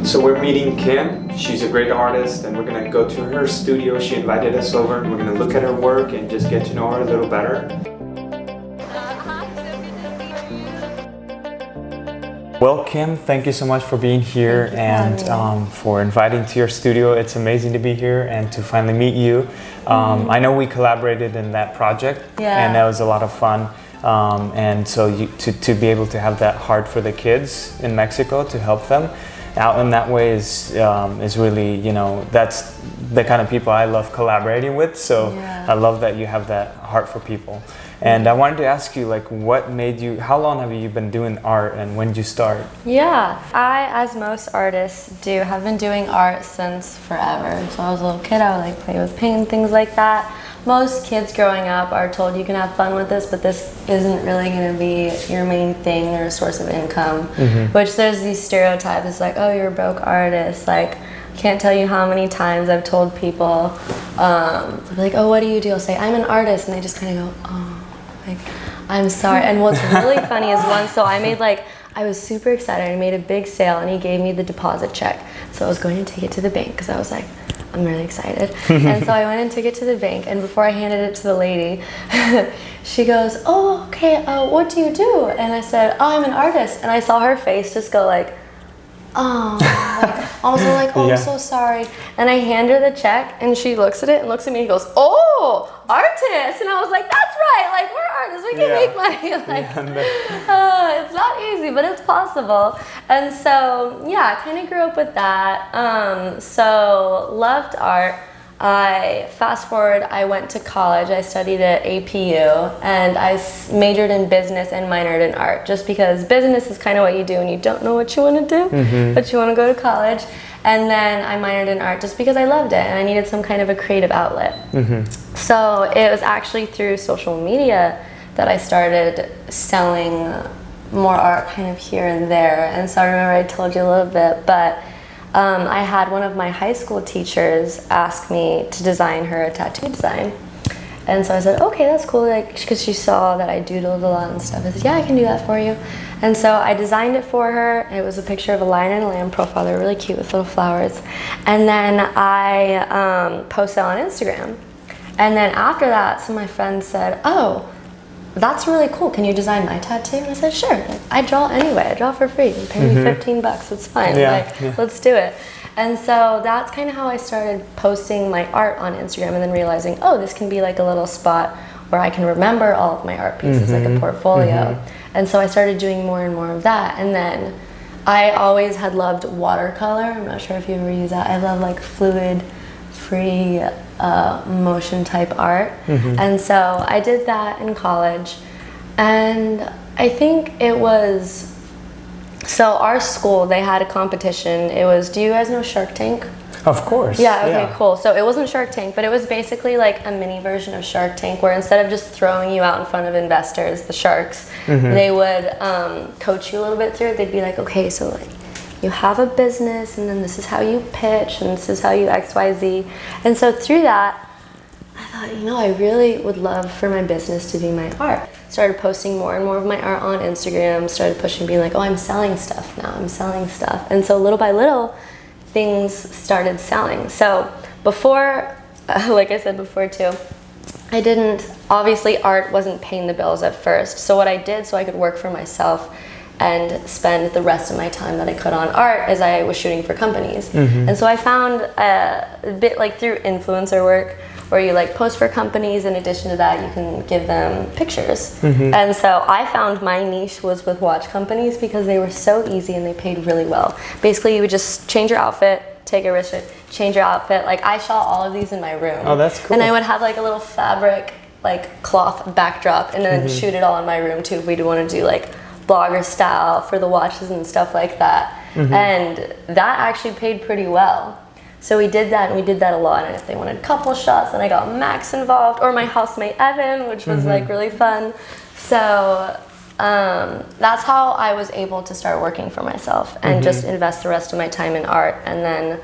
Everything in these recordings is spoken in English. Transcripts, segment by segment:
So we're meeting Kim. She's a great artist, and we're gonna go to her studio. She invited us over, and we're gonna look at her work and just get to know her a little better. Well, Kim, thank you so much for being here and for inviting to your studio. It's amazing to be here and to finally meet you. I know we collaborated in that project, and that was a lot of fun. And so to be able to have that heart for the kids in Mexico to help them out in that way is really, you know, that's the kind of people I love collaborating with. So I love that you have that heart for people. And I wanted to ask you, like, what made you, how long have you been doing art and when did you start? Yeah, I, as most artists do, have been doing art since forever. So I was a little kid, I would like play with paint and things like that. Most kids growing up are told you can have fun with this, but this isn't really going to be your main thing or a source of income. Which there's these stereotypes, it's like, oh, you're a broke artist. Like, can't tell you how many times I've told people, like, oh, what do you do? I'll say, I'm an artist, and they just kind of go, oh, like, I'm sorry. And what's really funny is once, so I made like, I was super excited. I made a big sale, and he gave me the deposit check. So I was going to take it to the bank because I was like, I'm really excited. And so I went and took it to the bank, and before I handed it to the lady, she goes, oh, okay, what do you do? And I said, oh, I'm an artist. And I saw her face just go like, oh, like, almost like, oh, I'm so sorry. And I hand her the check, and she looks at it and looks at me and goes, oh, artist. And I was like, that's right, like, we're artists, we can make money. Like, it's not easy, but it's possible. And so, yeah, I kind of grew up with that. So loved art. Fast forward, I went to college. I studied at APU, and I majored in business and minored in art, just because business is kind of what you do when you don't know what you want to do, but you want to go to college. And then I minored in art just because I loved it and I needed some kind of a creative outlet. So it was actually through social media that I started selling more art kind of here and there. And so I remember I told you a little bit, but I had one of my high school teachers ask me to design her a tattoo design. And so I said, okay, that's cool, like, because she saw that I doodled a lot and stuff. I said, yeah, I can do that for you. And so I designed it for her. It was a picture of a lion and a lamb profile. They're really cute with little flowers. And then I posted on Instagram. And then after that, some of my friends said, oh, that's really cool. Can you design my tattoo? And I said, sure. Like, I draw anyway. I draw for free. You pay me $15. It's fine. Let's do it. And so that's kind of how I started posting my art on Instagram, and then realizing, oh, this can be like a little spot where I can remember all of my art pieces, like a portfolio. And so I started doing more and more of that. And then I always had loved watercolor. I'm not sure if you ever use that. I love like fluid, free motion type art. And so I did that in college. And I think it was, so our school, they had a competition. It was, do you guys know Shark Tank? Of course. Yeah, okay, cool. So it wasn't Shark Tank, but it was basically like a mini version of Shark Tank, where instead of just throwing you out in front of investors, the sharks, they would coach you a little bit through it. They'd be like, okay, so like, you have a business, and then this is how you pitch, and this is how you X, Y, Z. And so through that, I thought, you know, I really would love for my business to be my art. Started posting more and more of my art on Instagram, started pushing, being like, oh, I'm selling stuff now, I'm selling stuff. And so little by little, things started selling. So before, like I said before too, I didn't, obviously art wasn't paying the bills at first. So what I did so I could work for myself and spend the rest of my time that I could on art as I was shooting for companies. And so I found a bit like through influencer work, where you like post for companies. In addition to that, you can give them pictures. And so I found my niche was with watch companies, because they were so easy and they paid really well. Basically, you would just change your outfit, take a wrist fit, change your outfit. Like, I shot all of these in my room. Oh, that's cool. And I would have like a little fabric, like cloth backdrop, and then shoot it all in my room too, if we'd want to do like blogger style for the watches and stuff like that. And that actually paid pretty well. So we did that, and we did that a lot. And if they wanted couple shots, then I got Max involved, or my housemate Evan, which was like really fun. So that's how I was able to start working for myself and just invest the rest of my time in art. And then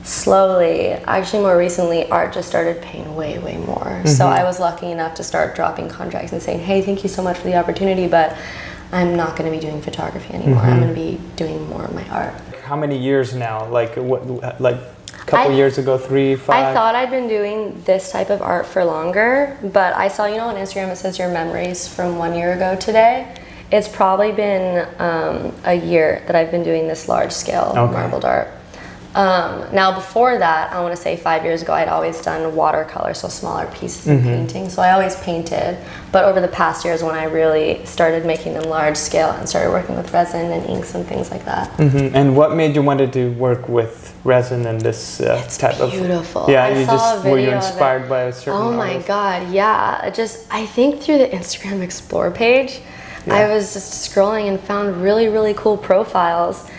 slowly, actually more recently, art just started paying way, way more. So I was lucky enough to start dropping contracts and saying, hey, thank you so much for the opportunity, but I'm not going to be doing photography anymore. I'm going to be doing more of my art. how many years now? Like what, like a couple years ago, 3, 5? I thought I'd been doing this type of art for longer, but I saw, you know, on Instagram it says your memories from 1 year ago today. It's probably been a year that I've been doing this large scale marbled art. Now before that, I want to say 5 years ago, I'd always done watercolor, so smaller pieces of painting. So I always painted, but over the past years when I really started making them large scale and started working with resin and inks and things like that. And what made you want to work with resin and this type of? Beautiful. Yeah, were you inspired by a certain Oh my God, yeah. I think through the Instagram Explore page, I was just scrolling and found really, really cool profiles.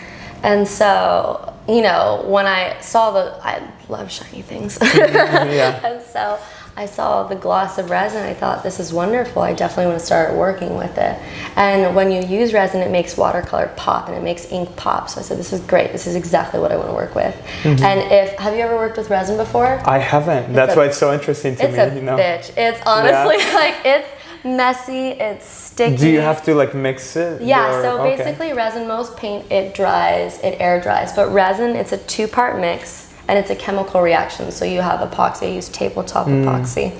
And so, you know, when I saw I love shiny things. And so I saw the gloss of resin, I thought, this is wonderful. I definitely want to start working with it. And when you use resin, it makes watercolor pop and it makes ink pop. So I said, this is great. This is exactly what I want to work with. And have you ever worked with resin before? I haven't. That's why it's so interesting to me. It's a bitch. It's honestly like, it's messy, it's sticky. Do you have to like mix it? Yeah, so basically resin, most paint, it dries, it air dries, but resin, it's a 2-part mix and it's a chemical reaction. So you have epoxy, I use tabletop epoxy.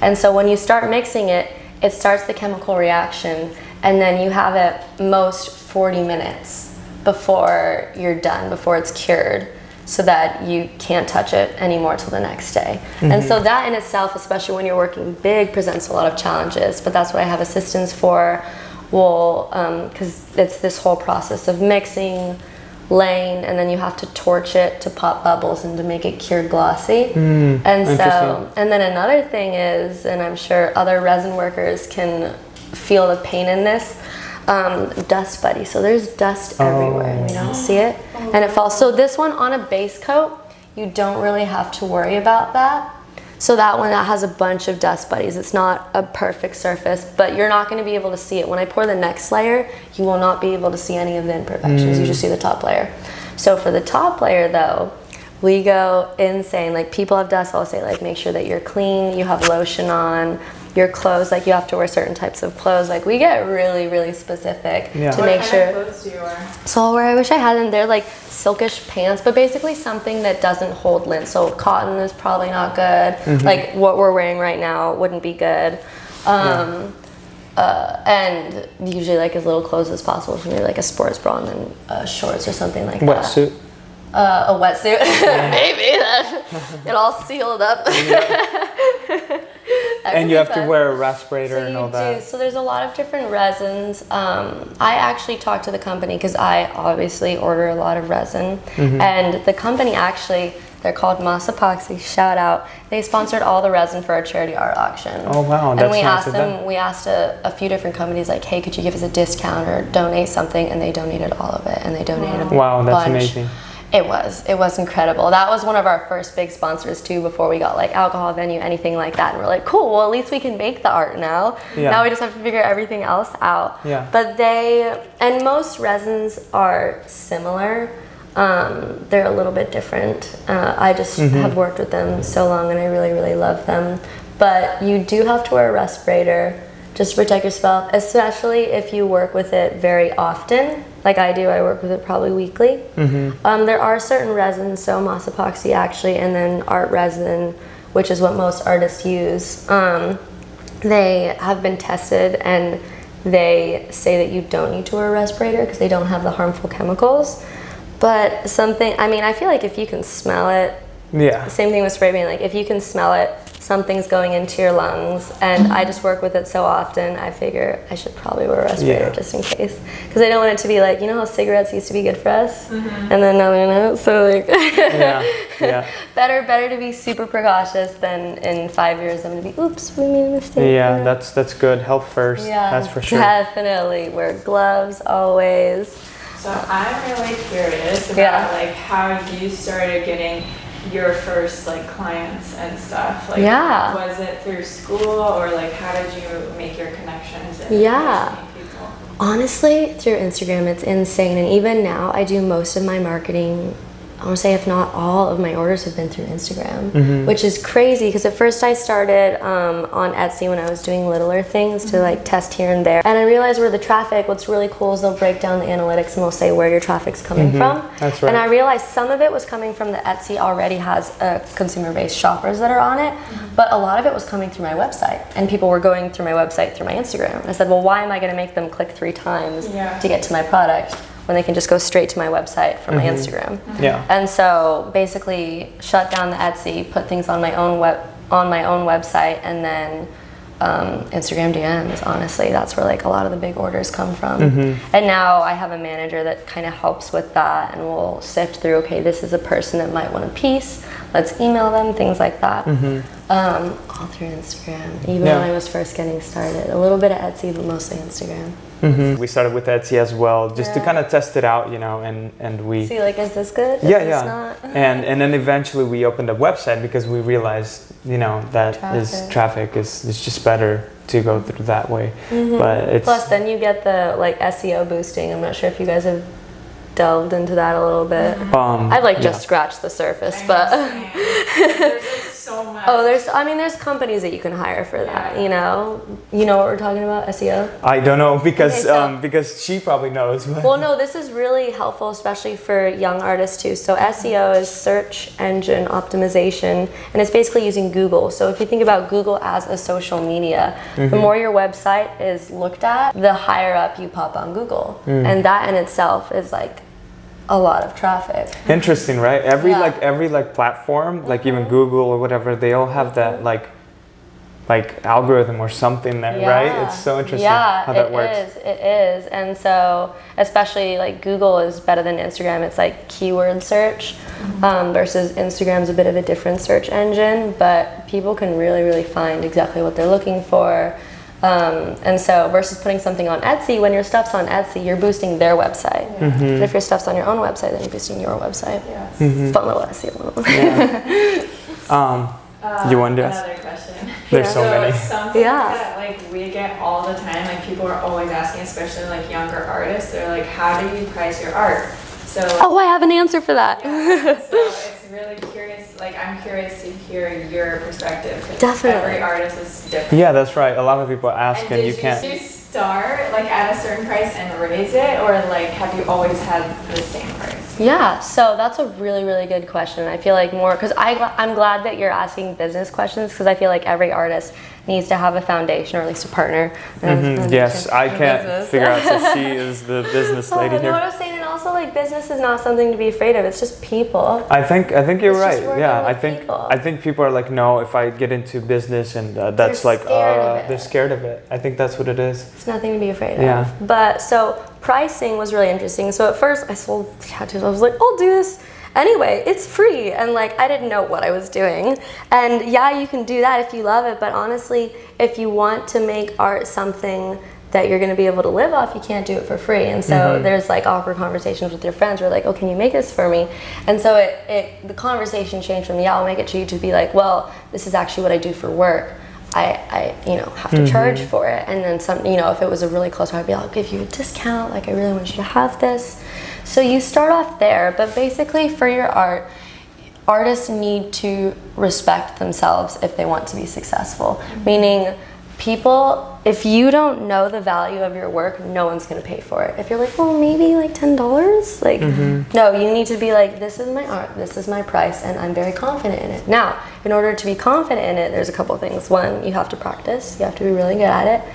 And so when you start mixing it, it starts the chemical reaction and then you have it most 40 minutes before you're done, before it's cured, so that you can't touch it anymore till the next day. And so that in itself, especially when you're working big, presents a lot of challenges, but that's what I have assistants for. Because it's this whole process of mixing, laying, and then you have to torch it to pop bubbles and to make it cured glossy. And so, and then another thing is, and I'm sure other resin workers can feel the pain in this, dust buddy. So there's dust everywhere and we don't see it and it falls. So this one on a base coat, you don't really have to worry about that. So that one, that has a bunch of dust buddies. It's not a perfect surface, but you're not going to be able to see it. When I pour the next layer, you will not be able to see any of the imperfections. You just see the top layer. So for the top layer though, we go insane. Like people have dust, I'll say like make sure that you're clean, you have lotion on, your clothes, like you have to wear certain types of clothes. Like we get really, really specific to make sure. What kind of clothes do you wear? So I'll wear, I wish I had them. They're like silkish pants, but basically something that doesn't hold lint. So cotton is probably not good. Like what we're wearing right now wouldn't be good. And usually like as little clothes as possible. So maybe like a sports bra and then shorts or something like that. Wetsuit? A wetsuit, maybe. Get all sealed up. And you have to wear a respirator and all that. So there's a lot of different resins. I actually talked to the company because I obviously order a lot of resin. And the company actually, they're called Moss Epoxy, shout out. They sponsored all the resin for our charity art auction. Oh wow, that's and we nice asked them, we asked a few different companies like, hey, could you give us a discount or donate something? And they donated all of it and they donated a bunch. Wow, that's amazing. It was incredible. That was one of our first big sponsors too, before we got like alcohol venue, anything like that. And we're like, cool, well at least we can make the art now. Now we just have to figure everything else out. But and most resins are similar. They're a little bit different. I just have worked with them so long and I really, really love them. But you do have to wear a respirator just to protect yourself, especially if you work with it very often. Like I do, I work with it probably weekly. There are certain resins, so Moss Epoxy actually, and then art resin, which is what most artists use. They have been tested and they say that you don't need to wear a respirator because they don't have the harmful chemicals. But I feel like if you can smell it, same thing with spray paint, like if you can smell it, something's going into your lungs, and I just work with it so often, I figure I should probably wear a respirator just in case. Because I don't want it to be like, you know how cigarettes used to be good for us? And then now they're not, so like, better to be super precautious than in 5 years I'm gonna be, oops, we made a mistake. Yeah, that's good, health first, that's for sure. Definitely, wear gloves always. So I'm really curious about like how you started getting your first like clients and stuff. Like was it through school or like how did you make your connections and meet people? Honestly, through Instagram, it's insane. And even now I do most of my marketing I want to say if not all of my orders have been through Instagram, which is crazy because at first I started on Etsy when I was doing littler things to like test here and there. And I realized where the traffic, what's really cool is they'll break down the analytics and they'll say where your traffic's coming from. That's right. And I realized some of it was coming from the Etsy already has a consumer-based shoppers that are on it, but a lot of it was coming through my website. And people were going through my website through my Instagram. I said, well, why am I going to make them click 3 times to get to my product when they can just go straight to my website from my Instagram? Yeah. And so basically shut down the Etsy, put things on my own website, and then Instagram DMs. Honestly, that's where like a lot of the big orders come from. And now I have a manager that kind of helps with that, and we'll sift through, okay, this is a person that might want a piece, let's email them, things like that. All through Instagram, even when I was first getting started. A little bit of Etsy, but mostly Instagram. We started with Etsy as well, just to kind of test it out, you know, and we see, like, is this good? Is this not? and then eventually we opened a website because we realized, you know, that traffic is just better to go through that way. But it's plus then you get the like SEO boosting. I'm not sure if you guys have delved into that a little bit. I've like just scratched the surface, but there's like so much. Oh, there's companies that you can hire for that. You know what we're talking about, SEO? I don't know because because she probably knows. Well, no, this is really helpful, especially for young artists too. So SEO is search engine optimization, and it's basically using Google. So if you think about Google as a social media, the more your website is looked at, the higher up you pop on Google, and that in itself is like a lot of traffic. Interesting, right? Every platform, like even Google or whatever, they all have that like algorithm or something there, right? It's so interesting how that works. It is. And so especially like Google is better than Instagram. It's like keyword search versus Instagram's a bit of a different search engine, but people can really find exactly what they're looking for. And so versus putting something on Etsy, when your stuff's on Etsy, you're boosting their website. But if your stuff's on your own website, then you're boosting your website. Fun little SEO. You want to ask? Another question. There's so many. Something that like we get all the time, like people are always asking, especially like younger artists, they're like, how do you price your art? So I have an answer for that. So it's really curious, like I'm curious to hear your perspective. Definitely. Every artist is different. Yeah, that's right. A lot of people ask and you can't. Did you start like at a certain price and raise it, or like have you always had the same price? Yeah, so that's a really good question. I feel like more, because I'm glad that you're asking business questions, because I feel like every artist needs to have a foundation, or at least a partner. Yes, I can't figure out, so she is the business lady here. You know what I was saying? And also like business is not something to be afraid of, it's just people. I think you're right. Yeah, people. I think people are like, no, if I get into business and that's like, they're scared of it. I think that's what it is. It's nothing to be afraid of. But so pricing was really interesting. So at first I sold tattoos. I was like, I'll do this anyway, it's free, and like I didn't know what I was doing. And yeah, you can do that if you love it, but honestly, if you want to make art something that you're going to be able to live off, you can't do it for free. And so there's like awkward conversations with your friends where like, oh, can you make this for me? And so the conversation changed from, yeah, I'll make it to you, to be like, well, this is actually what I do for work. I have to charge for it. And then some, if it was a really close one, I'd be like, I'll give you a discount. Like, I really want you to have this. So you start off there, but basically for your art, artists need to respect themselves if they want to be successful. Meaning, people, if you don't know the value of your work, no one's gonna pay for it. If you're like, well, maybe like $10, like, no, you need to be like, this is my art, this is my price, and I'm very confident in it. Now, in order to be confident in it, there's a couple things. One, you have to practice, you have to be really good at it.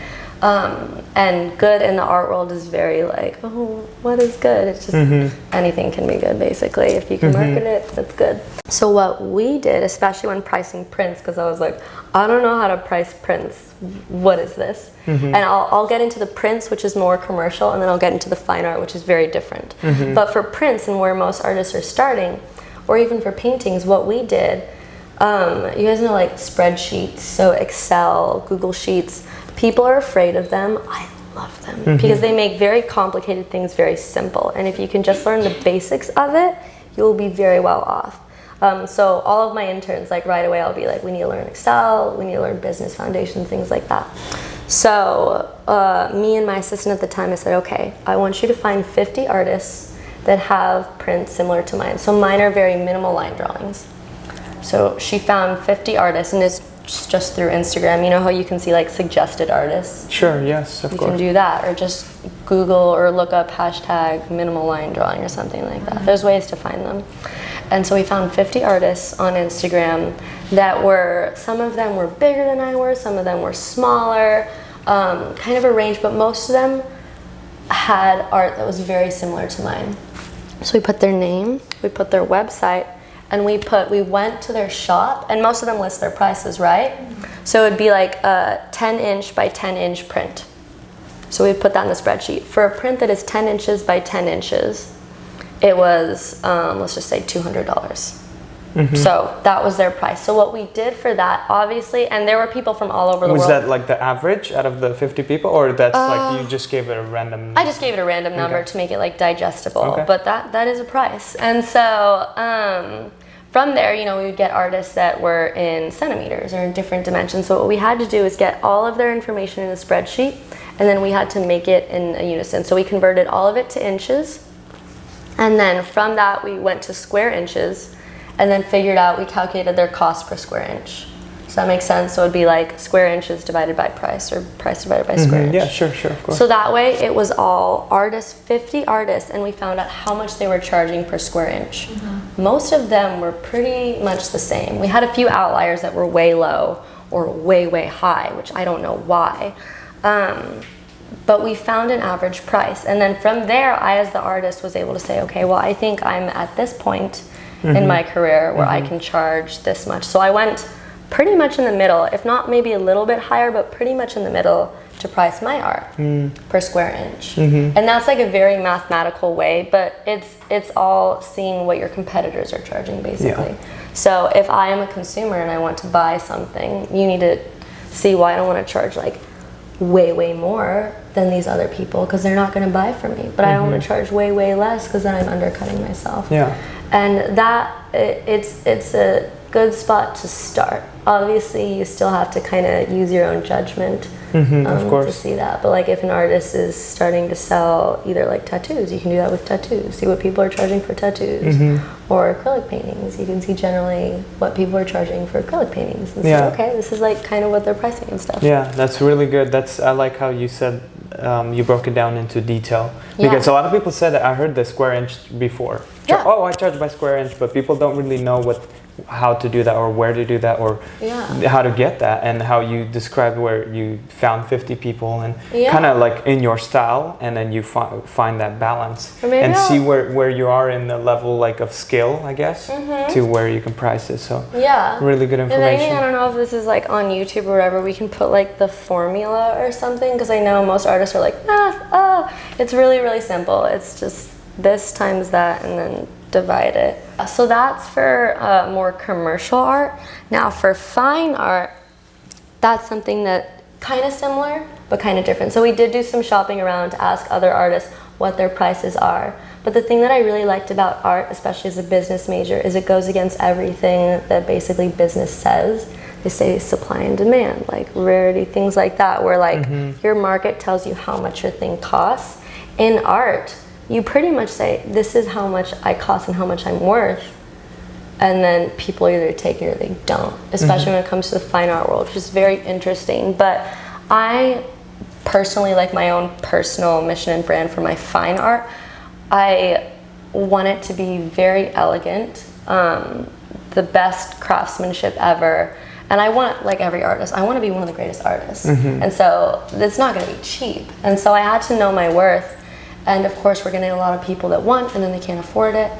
And good in the art world is very like, oh, what is good? It's just anything can be good, basically. If you can market it, that's good. So what we did, especially when pricing prints, because I was like, I don't know how to price prints. What is this? And I'll get into the prints, which is more commercial, and then I'll get into the fine art, which is very different. But for prints, and where most artists are starting, or even for paintings, what we did, you guys know like spreadsheets, so Excel, Google Sheets. People are afraid of them. I love them because they make very complicated things very simple. And if you can just learn the basics of it, you'll be very well off. So all of my interns, like right away, I'll be like, we need to learn Excel, we need to learn business foundation, things like that. So me and my assistant at the time, I said, okay, I want you to find 50 artists that have prints similar to mine. So mine are very minimal line drawings. So she found 50 artists, and it's just through Instagram. You know how you can see like suggested artists? Sure, yes, of course. You can do that, or just Google or look up hashtag minimal line drawing or something like that. There's ways to find them. And so we found 50 artists on Instagram that were, some of them were bigger than I were, some of them were smaller, kind of a range, but most of them had art that was very similar to mine. So we put their name, we put their website, and we went to their shop, and most of them list their prices, right? So it'd be like a 10 inch by 10 inch print. So we put that in the spreadsheet. For a print that is 10 inches by 10 inches, it was, let's just say $200. So that was their price. So what we did for that, obviously, and there were people from all over the world. Was that like the average out of the 50 people, or that's like you just gave it a random? I just gave it a random number to make it like digestible, but that is a price. And so from there, you know, we would get artists that were in centimeters or in different dimensions. So what we had to do is get all of their information in a spreadsheet, and then we had to make it in a unison. So we converted all of it to inches, and then from that we went to square inches, and then figured out, we calculated their cost per square inch. Does that make sense? So it'd be like square inches divided by price, or price divided by square inch. Yeah, sure, of course. So that way it was all artists, 50 artists, and we found out how much they were charging per square inch. Most of them were pretty much the same. We had a few outliers that were way low or way, way high, which I don't know why. But we found an average price. And then from there, I as the artist was able to say, okay, well, I think I'm at this point in my career where I can charge this much. So I went pretty much in the middle, if not maybe a little bit higher, but pretty much in the middle to price my art per square inch. And that's like a very mathematical way, but it's all seeing what your competitors are charging, basically. So if I am a consumer and I want to buy something, you need to see why I don't want to charge like way more than these other people, because they're not going to buy from me. But I don't want to charge way less, because then I'm undercutting myself. And that it's a good spot to start. Obviously, you still have to kind of use your own judgment to see that. But like if an artist is starting to sell either like tattoos, you can do that with tattoos. See what people are charging for tattoos. Or acrylic paintings. You can see generally what people are charging for acrylic paintings. And say, okay, this is like kind of what they're pricing and stuff. Yeah, that's really good. I like how you said you broke it down into detail. Because a lot of people said that, I heard the square inch before. Oh, I charge by square inch, but people don't really know how to do that, or where to do that, or how to get that, and how you described where you found 50 people and kind of like in your style, and then you find that balance and see where you are in the level like of skill, I guess, to where you can price it. So really good information. And I don't know if this is like on YouTube or whatever, we can put like the formula or something, because I know most artists are like, it's really simple. It's just this times that and then divide it. So that's for more commercial art. Now for fine art, that's something that kind of similar but kind of different. So we did do some shopping around to ask other artists what their prices are. But the thing that I really liked about art, especially as a business major, is it goes against everything that basically business says. They say supply and demand, like rarity, things like that, where like your market tells you how much your thing costs. In art, you pretty much say, this is how much I cost and how much I'm worth. And then people either take it or they don't, especially when it comes to the fine art world, which is very interesting. But I personally, like my own personal mission and brand for my fine art, I want it to be very elegant, the best craftsmanship ever. And I want, like every artist, I want to be one of the greatest artists. And so it's not going to be cheap. And so I had to know my worth. And of course, we're going to get a lot of people that want and then they can't afford it.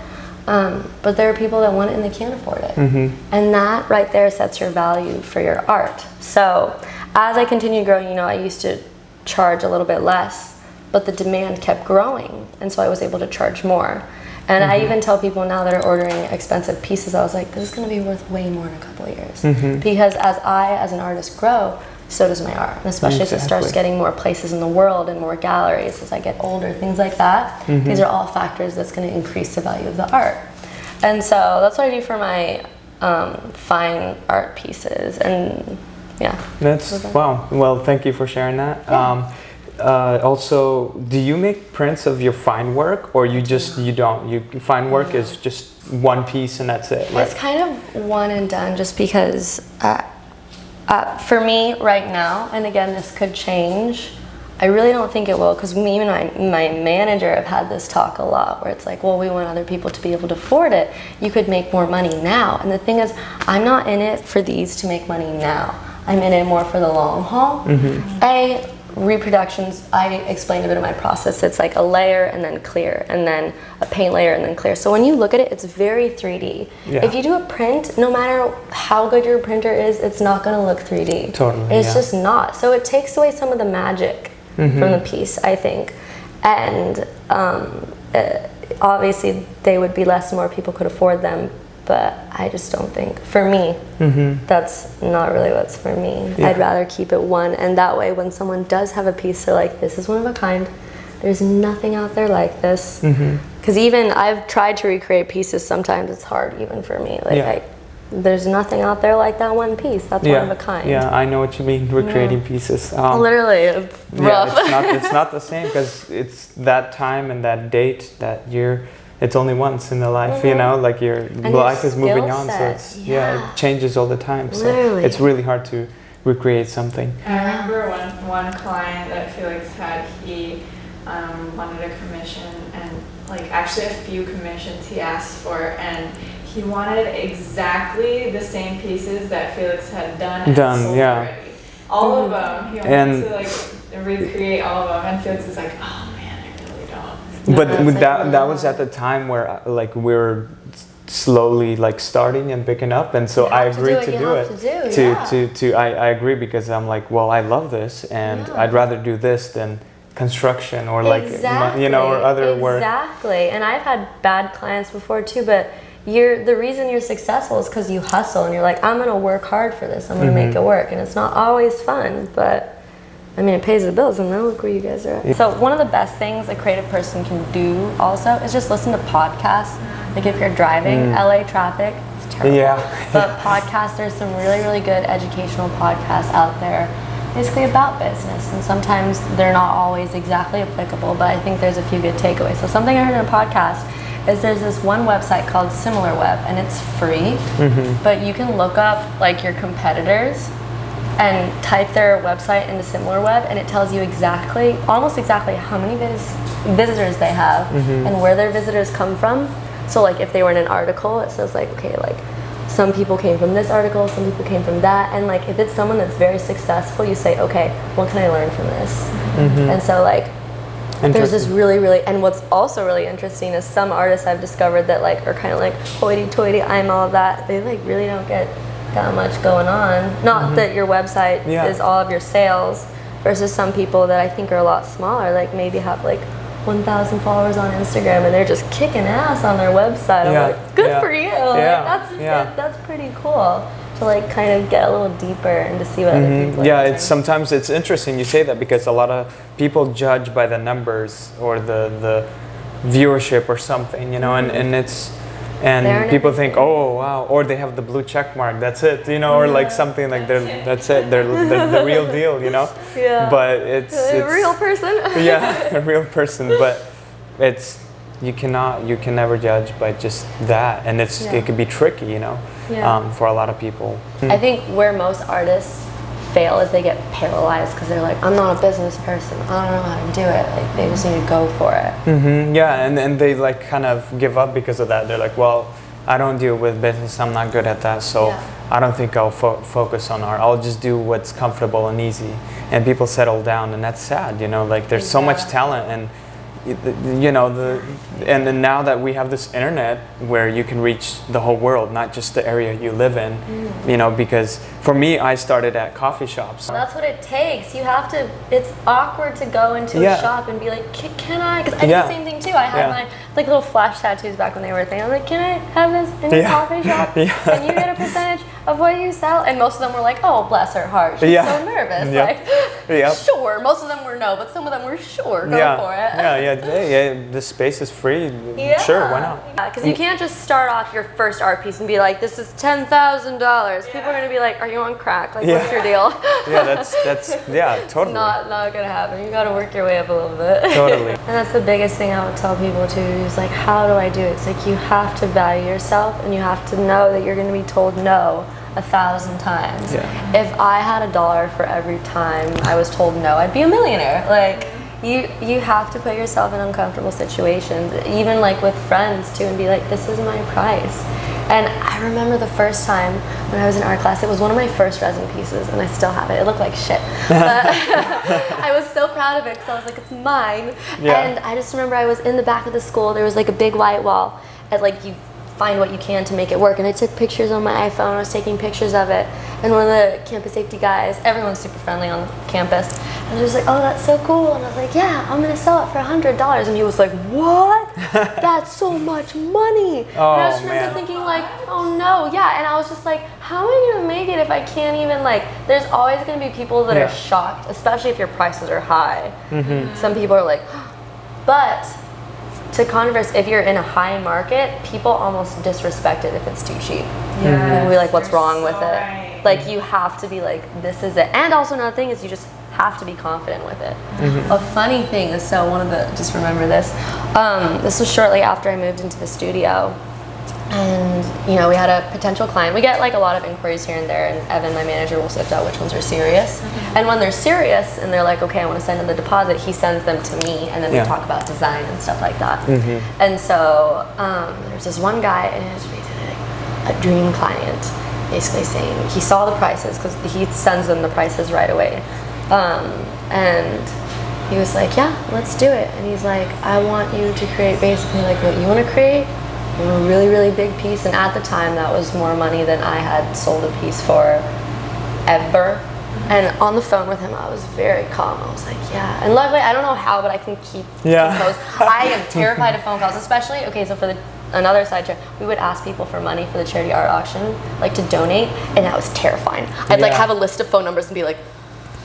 But there are people that want it and they can't afford it. And that right there sets your value for your art. So as I continued growing, you know, I used to charge a little bit less, but the demand kept growing. And so I was able to charge more. And I even tell people now that are ordering expensive pieces, I was like, this is going to be worth way more in a couple of years. Because as I, as an artist, grow, so does my art. And especially as it starts getting more places in the world and more galleries as I get older, things like that. These are all factors that's going to increase the value of the art. And so that's what I do for my fine art pieces. And yeah. That's, wow. Well, thank you for sharing that. also, do you make prints of your fine work, or you don't? You fine work is just one piece and that's it, right? It's kind of one and done, just because for me right now, and again, this could change. I really don't think it will, because me and my manager have had this talk a lot, where it's like, well, we want other people to be able to afford it. You could make more money now. And the thing is, I'm not in it for these to make money now. I'm in it more for the long haul. Reproductions, I explained a bit of my process. It's like a layer and then clear, and then a paint layer and then clear. So when you look at it, it's very 3D. Yeah. If you do a print, no matter how good your printer is, it's not going to look 3D. Totally. It's just not. So it takes away some of the magic from the piece, I think. And obviously they would be less, more people could afford them. But I just don't think, for me, that's not really what's for me. Yeah. I'd rather keep it one, and that way when someone does have a piece, they're like, this is one of a kind. There's nothing out there like this. Because even I've tried to recreate pieces, sometimes it's hard even for me. Like there's nothing out there like that one piece. That's one of a kind. Yeah, I know what you mean, recreating pieces. Literally, it's rough. It's not the same, because it's that time and that date, that year. It's only once in the life, you know, like your life is moving on, so it's, it changes all the time. So it's really hard to recreate something. I remember one client that Felix had, he wanted a commission, and like actually a few commissions he asked for, and he wanted exactly the same pieces that Felix had done and sold already. All of them. He wanted to like recreate all of them, and Felix was like, oh man, I really don't. But that was at the time where like we were slowly like starting and picking up, and so I agreed to do it. I agree, because I'm like, well, I love this, and I'd rather do this than construction or like you know, or other work. Exactly. And I've had bad clients before too, but the reason you're successful is because you hustle and you're like, I'm gonna work hard for this, I'm gonna make it work. And it's not always fun, but I mean, it pays the bills, and now look where you guys are at. So one of the best things a creative person can do also is just listen to podcasts. Like if you're driving, LA traffic, it's terrible. Yeah. But podcasts, there's some really, really good educational podcasts out there, basically about business. And sometimes they're not always exactly applicable, but I think there's a few good takeaways. So something I heard in a podcast is there's this one website called SimilarWeb, and it's free, but you can look up like your competitors and type their website into SimilarWeb, and it tells you almost exactly how many visitors they have and where their visitors come from. So like if they were in an article, it says like, okay, like some people came from this article, some people came from that, and like if it's someone that's very successful, you say, okay, what can I learn from this? And so like there's this really, and what's also really interesting is some artists I've discovered that like are kind of like hoity-toity, I'm all that, they like really don't get that much going on. Not that your website is all of your sales, versus some people that I think are a lot smaller, like maybe have like 1,000 followers on Instagram and they're just kicking ass on their website. I'm like, good for you. Like, that's pretty cool to like kind of get a little deeper and to see what other people are doing. Sometimes it's interesting you say that, because a lot of people judge by the numbers or the viewership or something, you know, and it's, and people think, oh wow, or they have the blue check mark, that's it, you know, or like something like that's it, they're the real deal, you know. But it's a real person. A real person, but you can never judge by just that, and it could be tricky, you know, for a lot of people. I think where most artists fail is they get paralyzed, because they're like, I'm not a business person, I don't know how to do it. Like they just need to go for it. And they like kind of give up because of that. They're like, well, I don't deal with business, I'm not good at that, so I don't think I'll focus on art. I'll just do what's comfortable and easy. And people settle down, and that's sad, you know, like there's so much talent, and you know, and then now that we have this internet where you can reach the whole world, not just the area you live in, you know, because for me, I started at coffee shops. That's what it takes. You have to, it's awkward to go into a shop and be like, can I? Because I did the same thing too. I had like little flash tattoos back when they were a thing. I'm like, can I have this in your coffee shop? Can you get a percentage of what you sell? And most of them were like, oh, bless her heart, she's so nervous. Like, sure. Most of them were no, but some of them were sure. Go for it. The space is free. Sure, why not? Because you can't just start off your first art piece and be like, this is $10,000. People are gonna be like, are you on crack? Like, what's your deal? That's totally. It's not gonna happen. You gotta work your way up a little bit. Totally. And that's the biggest thing I would tell people too, is like, how do I do it? It's like, you have to value yourself, and you have to know that you're gonna be told no 1,000 times. If I had $1 for every time I was told no, I'd be a millionaire. Like, you have to put yourself in uncomfortable situations, even like with friends too, and be like, this is my price. And I remember the first time when I was in art class, it was one of my first resin pieces, and I still have it. It looked like shit. But I was so proud of it because I was like, it's mine. And I just remember I was in the back of the school. There was like a big white wall, and like you find what you can to make it work. And I took pictures on my iPhone. I was taking pictures of it. And one of the campus safety guys, everyone's super friendly on campus, and he was like, oh, that's so cool. And I was like, yeah, I'm gonna sell it for $100. And he was like, what? That's so much money. And I just remember thinking like, oh no, and I was just like, how am I gonna make it if I can't even like, there's always gonna be people that are shocked, especially if your prices are high. Some people are like, but to converse, if you're in a high market, people almost disrespect it if it's too cheap. They'll be like, what's wrong with it? Like, you have to be like, this is it. And also another thing is you just have to be confident with it. A funny thing is, so just remember this. This was shortly after I moved into the studio. And, you know, we had a potential client. We get like a lot of inquiries here and there, and Evan, my manager, will sift out which ones are serious. And when they're serious and they're like, okay, I want to send in the deposit, he sends them to me, and then we talk about design and stuff like that. And so there's this one guy, and it was basically like a dream client, basically saying he saw the prices because he sends them the prices right away. And he was like, yeah, let's do it. And he's like, I want you to create basically like what you want to create. A really, really big piece, and at the time that was more money than I had sold a piece for ever. And on the phone with him, I was very calm. I was like, yeah. And luckily, I don't know how, but I can keep composed. I am terrified of phone calls, especially, okay, so for another side check, we would ask people for money for the charity art auction, like to donate, and that was terrifying. I'd like have a list of phone numbers and be like,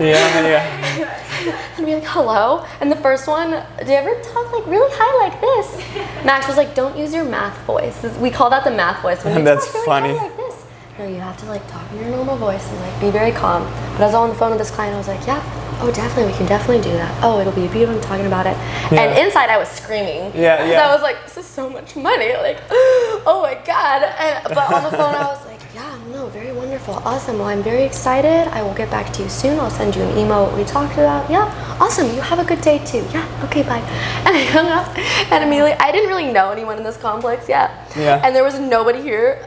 and be like, hello. And the first one, do you ever talk like really high like this? Max was like, don't use your math voice. We call that the math voice. When you That's talk really funny. high like this. No, you have to like talk in your normal voice and like be very calm. But I was on the phone with this client, I was like, yeah, oh definitely, we can definitely do that. Oh, it'll be beautiful talking about it. And inside I was screaming. So I was like, this is so much money. Like, oh my God. But on the phone I was like, yeah, no, very wonderful, awesome. Well, I'm very excited. I will get back to you soon. I'll send you an email what we talked about. Yeah, awesome. You have a good day too. Yeah, okay, bye. And I hung up, and immediately, I didn't really know anyone in this complex yet. And there was nobody here,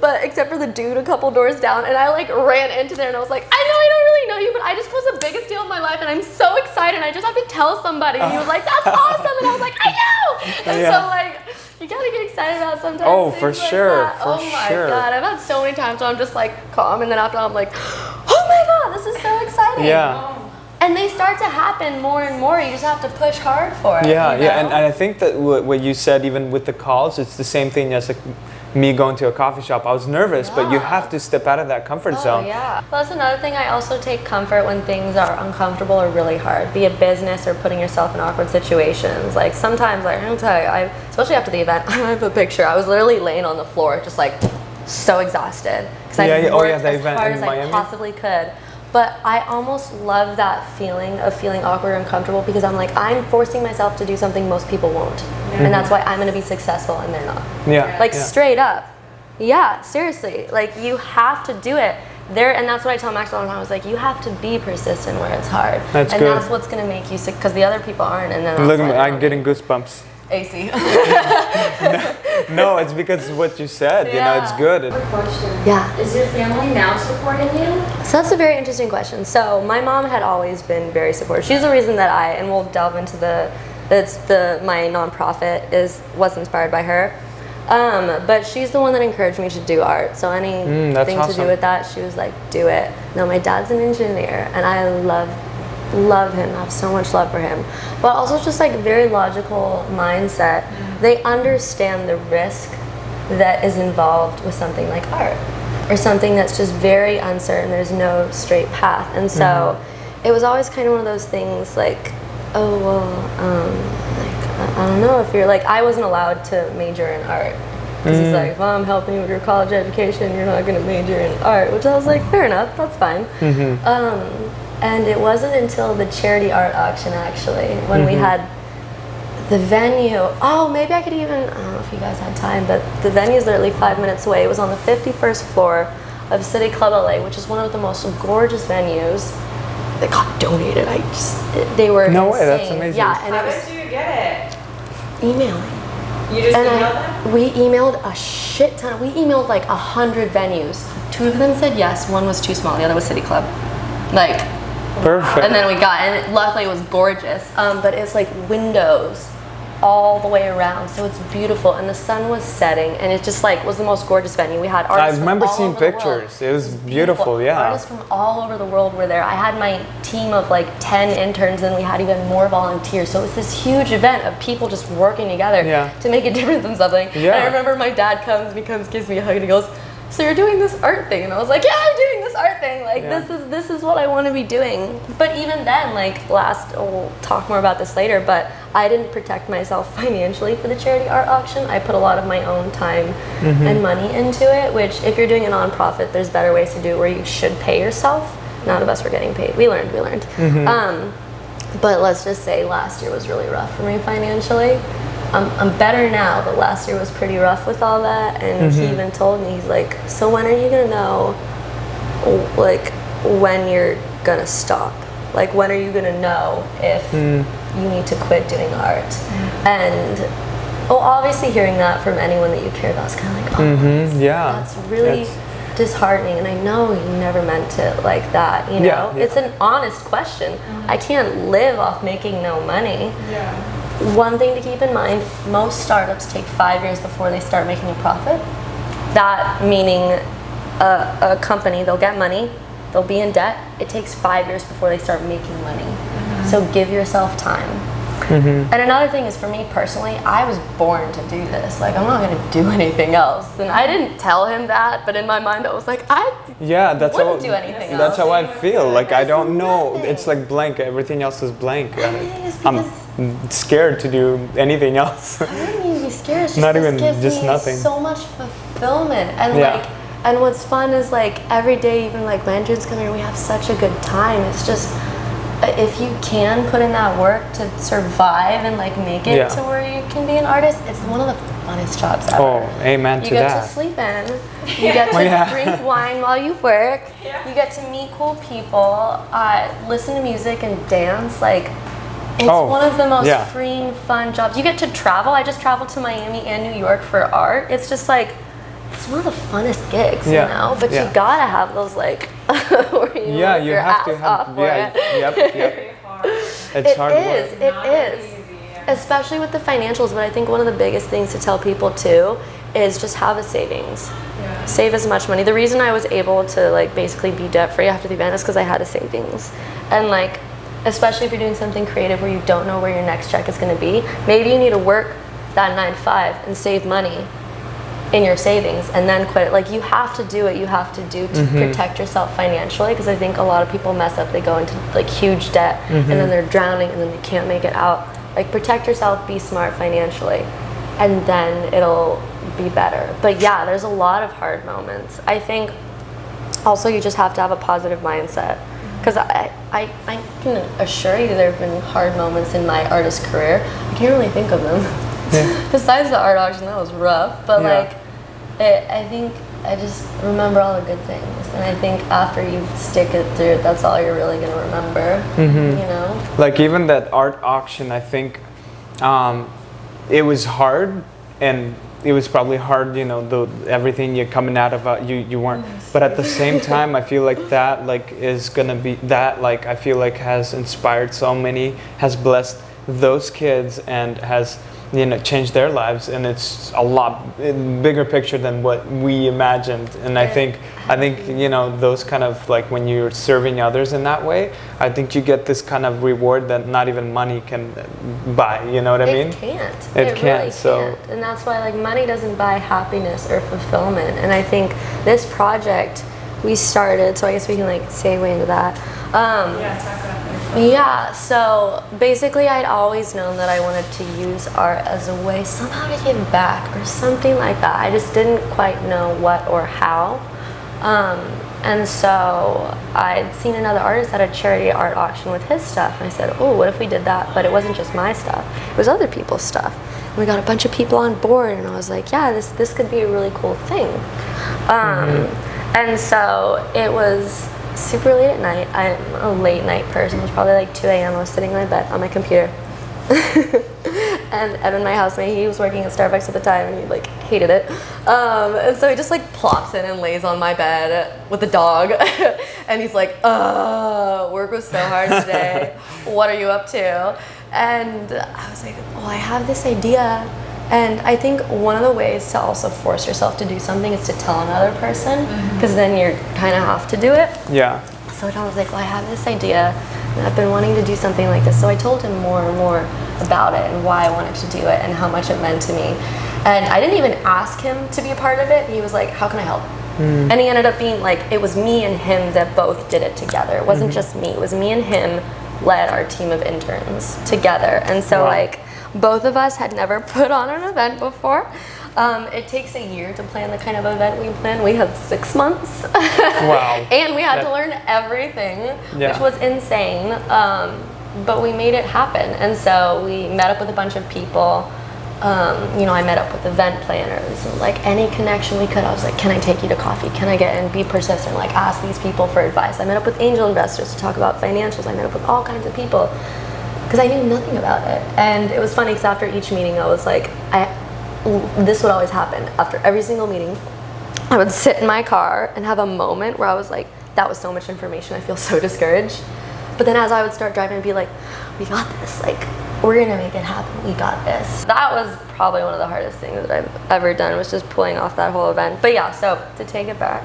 but except for the dude a couple doors down. And I like ran into there, and I was like, I know I don't really know you, but I just closed the biggest deal of my life, and I'm so excited. I just have to tell somebody. And he was like, that's awesome. And I was like, I know. And so like, you gotta get excited about sometimes. Oh, for sure. Like oh my God, I've had so many times where I'm just like calm, and then after I'm like, oh my God, this is so exciting. And they start to happen more and more. You just have to push hard for it. And I think that what you said, even with the calls, it's the same thing as like me going to a coffee shop. I was nervous, but you have to step out of that comfort zone. Well, that's another thing. I also take comfort when things are uncomfortable or really hard, be it business or putting yourself in awkward situations. Like sometimes, like I'll tell you, especially after the event, I have a picture. I was literally laying on the floor, just like so exhausted because I worked as hard as I possibly could. But I almost love that feeling of feeling awkward and uncomfortable because I'm like, I'm forcing myself to do something most people won't. And that's why I'm going to be successful and they're not. Straight up. Yeah, seriously. Like, you have to do it. And that's what I tell Max all the time. I was like, you have to be persistent where it's hard. That's good. And that's what's going to make you sick because the other people aren't. And then look at me, I'm getting goosebumps. AC. No, it's because what you said, you know, it's good. Quick question. Yeah. Is your family now supporting you? So that's a very interesting question. So my mom had always been very supportive. She's the reason that and we'll delve into my nonprofit was inspired by her. But she's the one that encouraged me to do art. So anything to do with that, she was like, do it. No, my dad's an engineer, and I love love him, I have so much love for him, but also just like very logical mindset. They understand the risk that is involved with something like art, or something that's just very uncertain. There's no straight path, and so it was always kind of one of those things like, oh well, like I don't know if you're like, I wasn't allowed to major in art because he's like, well, I'm helping you with your college education, you're not going to major in art, which I was like, fair enough, that's fine. And it wasn't until the charity art auction actually, when we had the venue. Oh, maybe I could even, I don't know if you guys had time, but the venue is literally 5 minutes away. It was on the 51st floor of City Club LA, which is one of the most gorgeous venues. They got donated. They were no insane. way, that's amazing. Yeah, and how did you get it? Emailing. You just emailed them? We emailed a shit ton. We emailed like 100 venues. 2 of them said yes. One was too small. The other was City Club. Like, perfect. and then we got, and luckily it was gorgeous. But it's like windows all the way around, so it's beautiful, and the sun was setting, and it just like was the most gorgeous venue. We had artists. I remember from all seeing over the pictures. world. It was beautiful, yeah. Artists from all over the world were there. I had my team of like 10 interns, and we had even more volunteers. So it was this huge event of people just working together to make a difference in something. Yeah. And I remember my dad comes, and he comes, gives me a hug, and he goes, so you're doing this art thing? And I was like, yeah, I'm doing this art thing. Like, this is what I want to be doing. But even then, like we'll talk more about this later, but I didn't protect myself financially for the charity art auction. I put a lot of my own time and money into it, which if you're doing a nonprofit, there's better ways to do it where you should pay yourself. None of us were getting paid. We learned. But let's just say last year was really rough for me financially. I'm better now, but last year was pretty rough with all that, and he even told me, he's like, so when are you gonna know, like, when you're gonna stop? Like, when are you gonna know if you need to quit doing art? And obviously hearing that from anyone that you care about is kind of like, that's really disheartening, and I know you never meant it like that, you know? It's an honest question. I can't live off making no money. One thing to keep in mind, most startups take 5 years before they start making a profit. That meaning a company, they'll get money, they'll be in debt. It takes 5 years before they start making money. So give yourself time. And another thing is, for me personally, I was born to do this. Like, I'm not gonna do anything else. And I didn't tell him that, but in my mind I was like, I wouldn't do anything else. That's how I feel. Like, I don't know. It's like blank. Everything else is blank. I'm scared to do anything else. I wouldn't even be scared. It's just, not this even gives just me nothing. so much fulfillment, and like, and what's fun is like every day, even like lanterns come here, we have such a good time. It's just, if you can put in that work to survive and like make it to where you can be an artist, it's one of the funnest jobs ever. Oh, amen to that. You get to sleep in, you get to drink wine while you work, you get to meet cool people, listen to music and dance. Like, it's one of the most freeing, fun jobs. You get to travel. I just traveled to Miami and New York for art. It's just like, it's one of the funnest gigs, you know? But you gotta have those, like, where you work your ass off for it. It's hard work. It is. Especially with the financials, but I think one of the biggest things to tell people too is just have a savings. Save as much money. The reason I was able to like basically be debt free after the event is because I had a savings. And like, especially if you're doing something creative where you don't know where your next check is going to be, maybe you need to work that 9 to 5 and save money in your savings and then quit it. Like, you have to do what you have to do to protect yourself financially, because I think a lot of people mess up. They go into like huge debt and then they're drowning and then they can't make it out. Like, protect yourself, be smart financially, and then it'll be better. But yeah, there's a lot of hard moments. I think also you just have to have a positive mindset, because I can assure you there have been hard moments in my artist career. I can't really think of them. Besides the art auction, that was rough, but like, I think I just remember all the good things, and I think after you stick it through, that's all you're really gonna remember. You know, like even that art auction, I think it was hard, and it was probably hard, you know, everything you're coming out of, you weren't, but at the same time, I feel like that like is gonna be that, like I feel like has inspired so many, has blessed those kids and has changed their lives, and it's a lot bigger picture than what we imagined. And I think those kind of like when you're serving others in that way, I think you get this kind of reward that not even money can buy. You know what I mean? It can't. It can't. Really so can't. And that's why like money doesn't buy happiness or fulfillment. And I think this project we started, so I guess we can like segue into that. Talk about that. Yeah, so basically I'd always known that I wanted to use art as a way somehow to give back or something like that. I just didn't quite know what or how. And so I'd seen another artist at a charity art auction with his stuff, and I said, oh, what if we did that? But it wasn't just my stuff, it was other people's stuff. And we got a bunch of people on board, and I was like, yeah, this could be a really cool thing. And so it was super late at night. I'm a late night person. It was probably like 2 a.m. I was sitting in my bed on my computer. And Evan, my housemate, he was working at Starbucks at the time, and he like hated it. And so he just like plops in and lays on my bed with the dog. And he's like, work was so hard today. What are you up to? And I was like, well, I have this idea. And I think one of the ways to also force yourself to do something is to tell another person, because then you kind of have to do it. Yeah. So I was like, well, I have this idea, and I've been wanting to do something like this. So I told him more and more about it and why I wanted to do it and how much it meant to me. And I didn't even ask him to be a part of it. He was like, how can I help? And he ended up being like, it was me and him that both did it together. It wasn't just me. It was me and him led our team of interns together. And so like, both of us had never put on an event before. It takes a year to plan the kind of event we plan. We had 6 months. Wow. And we had to learn everything, which was insane. But we made it happen. And so we met up with a bunch of people. I met up with event planners and like any connection we could. I was like, can I take you to coffee? Can I get in? Be persistent, like ask these people for advice. I met up with angel investors to talk about financials. I met up with all kinds of people, because I knew nothing about it. And it was funny because after each meeting I was like, this would always happen. After every single meeting, I would sit in my car and have a moment where I was like, that was so much information, I feel so discouraged. But then as I would start driving, I'd be like, we got this, like, we're gonna make it happen, we got this. That was probably one of the hardest things that I've ever done, was just pulling off that whole event. But yeah, so to take it back,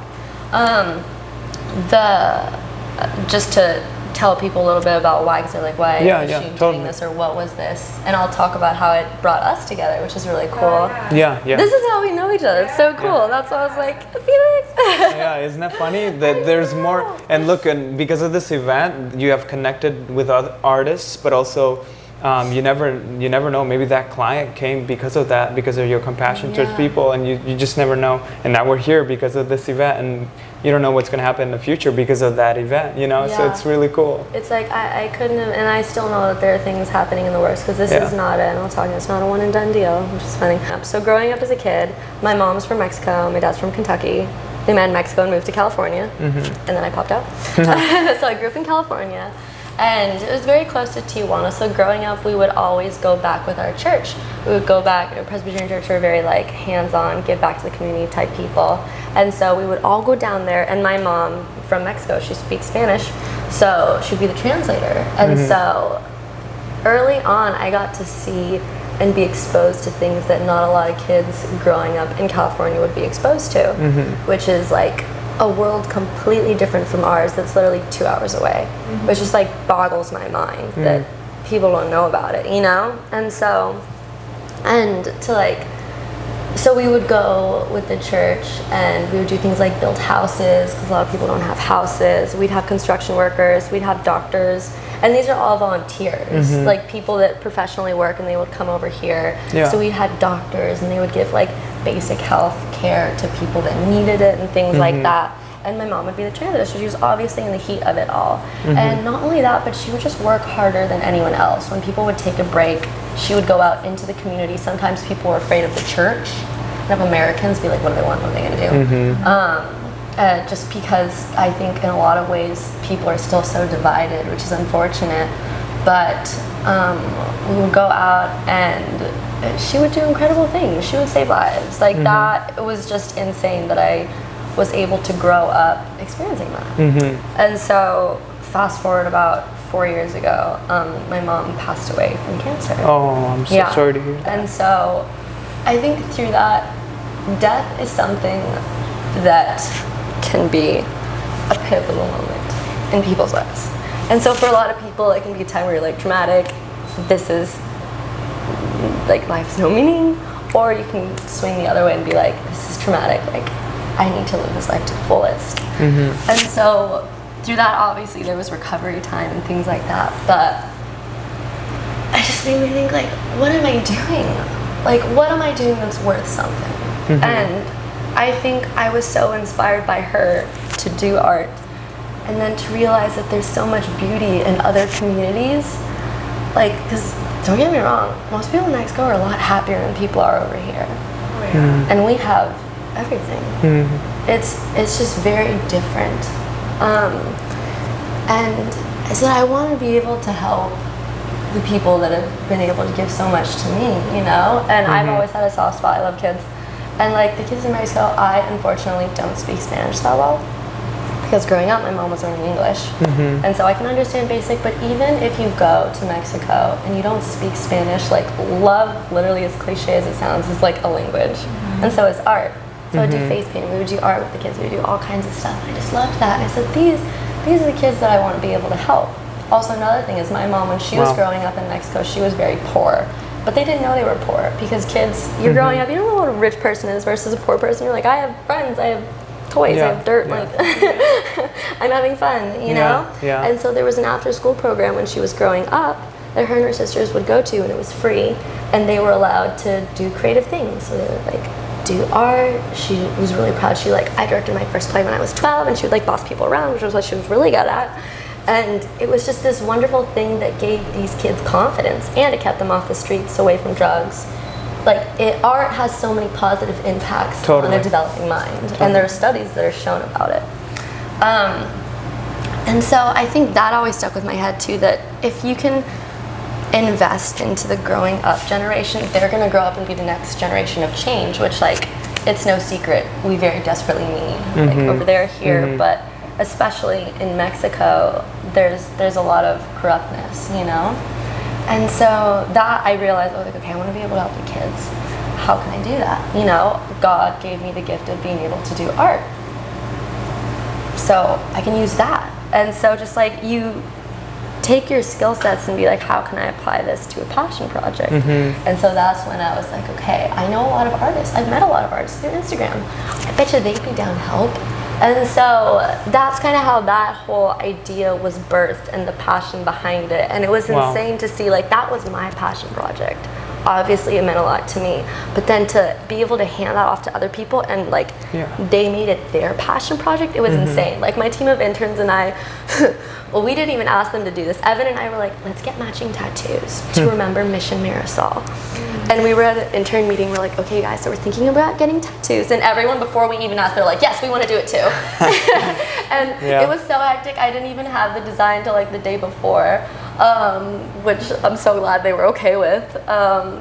just to tell people a little bit about why, because they're like, why is she doing this, or what was this? And I'll talk about how it brought us together, which is really cool. Yeah. This is how we know each other. It's so cool. That's why I was like, Felix. Yeah, isn't that funny that there's more? And look, and because of this event, you have connected with other artists, but also you never know. Maybe that client came because of that, because of your compassion towards people, and you just never know. And now we're here because of this event, and you don't know what's going to happen in the future because of that event, so it's really cool. It's like I couldn't have, and I still know that there are things happening in the works, because this is not it's not a one and done deal, which is funny. So growing up as a kid, my mom's from Mexico, my dad's from Kentucky. They met in Mexico and moved to California, and then I popped out. So I grew up in California, and it was very close to Tijuana. So growing up, we would always go back with our church. We would go back. Presbyterian church are very like hands-on, give back to the community type people. And so we would all go down there. And my mom from Mexico, she speaks Spanish, so she'd be the translator. And so early on, I got to see and be exposed to things that not a lot of kids growing up in California would be exposed to, which is like a world completely different from ours that's literally 2 hours away, which just like boggles my mind that people don't know about it, And so we would go with the church, and we would do things like build houses, because a lot of people don't have houses. We'd have construction workers, we'd have doctors, and these are all volunteers, like people that professionally work, and they would come over here. So we had doctors, and they would give like basic health care to people that needed it and things like that. And my mom would be the translator, so she was obviously in the heat of it all. And not only that, but she would just work harder than anyone else. When people would take a break, she would go out into the community. Sometimes people were afraid of the church, and of Americans, be like, what do they want, what are they gonna do? Just because I think in a lot of ways, people are still so divided, which is unfortunate. But we would go out, and she would do incredible things. She would save lives. Like that, it was just insane that I was able to grow up experiencing that. And so fast forward about 4 years ago, my mom passed away from cancer. Oh, I'm so sorry to hear that. And so I think through that, death is something that can be a pivotal moment in people's lives. And so for a lot of people, it can be a time where you're like traumatic, this is like life's no meaning, or you can swing the other way and be like, this is traumatic, like I need to live this life to the fullest. And so through that, obviously there was recovery time and things like that, but I just made me think like, what am I doing? Like, what am I doing that's worth something? And I think I was so inspired by her to do art, and then to realize that there's so much beauty in other communities. Like, because don't get me wrong, most people in Mexico are a lot happier than people are over here. And we have everything. It's just very different. And I said, I want to be able to help the people that have been able to give so much to me, you know? And I've always had a soft spot. I love kids. And like the kids in Mexico, I unfortunately don't speak Spanish that well. Because growing up, my mom was learning English. And so I can understand basic, but even if you go to Mexico and you don't speak Spanish, like love, literally as cliche as it sounds, is like a language. And so is art. So I would do face painting, we would do art with the kids, we would do all kinds of stuff. I just loved that. And I said, these are the kids that I want to be able to help. Also, another thing is my mom, when she was growing up in Mexico, she was very poor. But they didn't know they were poor, because kids, you're growing up, you don't know what a rich person is versus a poor person. You're like, I have friends, I have toys, I have dirt, like I'm having fun, you know? And so there was an after school program when she was growing up that her and her sisters would go to, and it was free, and they were allowed to do creative things. So they would like do art. She was really proud. I directed my first play when I was 12, and she would like boss people around, which was what she was really good at. And it was just this wonderful thing that gave these kids confidence, and it kept them off the streets, away from drugs. Like, art has so many positive impacts on a developing mind, and there are studies that are shown about it. And so I think that always stuck with my head too, that if you can invest into the growing up generation, they're going to grow up and be the next generation of change, which, like, it's no secret we very desperately need, like over there, here, but especially in Mexico, there's a lot of corruptness, you know? And so that I realized, I was like, okay, I want to be able to help the kids. How can I do that? You know, God gave me the gift of being able to do art. So I can use that. And so just like you take your skill sets and be like, how can I apply this to a passion project? And so that's when I was like, okay, I know a lot of artists. I've met a lot of artists through Instagram. I bet you they'd be down to help. And so that's kind of how that whole idea was birthed, and the passion behind it. And it was insane to see, like, that was my passion project. Obviously it meant a lot to me, but then to be able to hand that off to other people and like they made it their passion project, it was insane. Like my team of interns and I, well, we didn't even ask them to do this. Evan and I were like, let's get matching tattoos to remember Mission Marisol. And we were at an intern meeting, we're like, okay guys, so we're thinking about getting tattoos. And everyone, before we even asked, they're like, yes, we want to do it too. And it was so hectic, I didn't even have the design till like the day before, which I'm so glad they were okay with.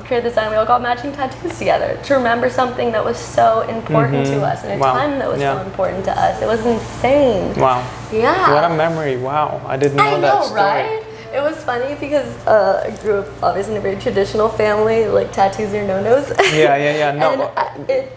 Created the design, we all got matching tattoos together to remember something that was so important to us, and a time that was so important to us. It was insane. Wow. Yeah. What a memory. Wow. I didn't know that story. Right? It was funny because I grew up obviously in a very traditional family, like tattoos are no-nos. No,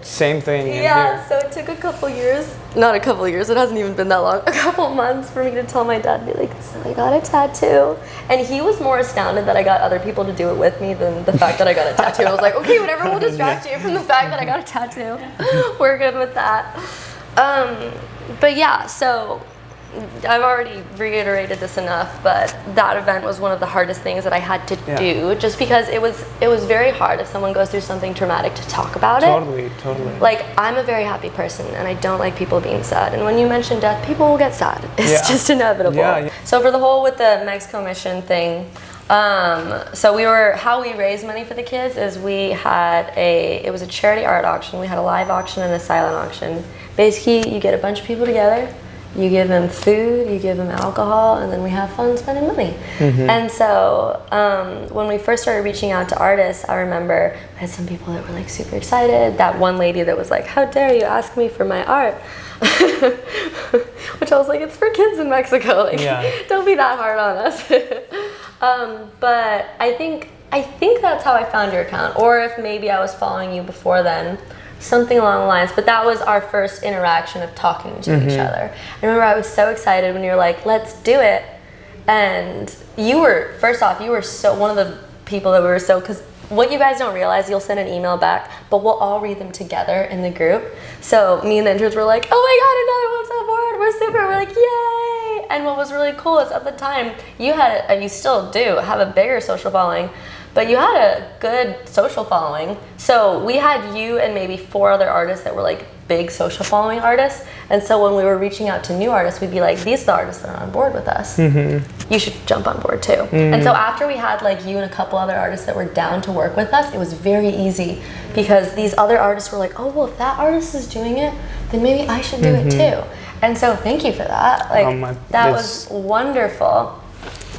same thing in here. So it took a couple years, not a couple years, it hasn't even been that long, a couple months for me to tell my dad, be like, so I got a tattoo. And he was more astounded that I got other people to do it with me than the fact that I got a tattoo. I was like, okay, whatever will distract you from the fact that I got a tattoo. We're good with that. But yeah, so I've already reiterated this enough, but that event was one of the hardest things that I had to do, just because it was very hard if someone goes through something traumatic to talk about it. Totally. Like, I'm a very happy person, and I don't like people being sad. And when you mention death, people will get sad. It's just inevitable. So for the whole with the Mexico mission thing, so how we raised money for the kids is we had it was a charity art auction. We had a live auction and a silent auction. Basically, you get a bunch of people together, you give them food, you give them alcohol, and then we have fun spending money. And so when we first started reaching out to artists, I remember I had some people that were like super excited. That one lady that was like, how dare you ask me for my art? Which I was like, it's for kids in Mexico. Like, don't be that hard on us. But I think that's how I found your account. Or if maybe I was following you before then, something along the lines. But that was our first interaction of talking to each other. I remember I was so excited when you were like, let's do it. And you were, first off, you were so one of the people that we were so, because what you guys don't realize, you'll send an email back, but we'll all read them together in the group. So me and the interns were like, oh my God, another one's on board. We're super. We're like, yay. And what was really cool is at the time, you had, you still do have a bigger social following, but you had a good social following. So we had you and maybe 4 other artists that were like big social following artists. And so when we were reaching out to new artists, we'd be like, these are the artists that are on board with us. You should jump on board too. And so after we had like you and a couple other artists that were down to work with us, it was very easy because these other artists were like, oh, well, if that artist is doing it, then maybe I should do it too. And so thank you for that. Like that was wonderful.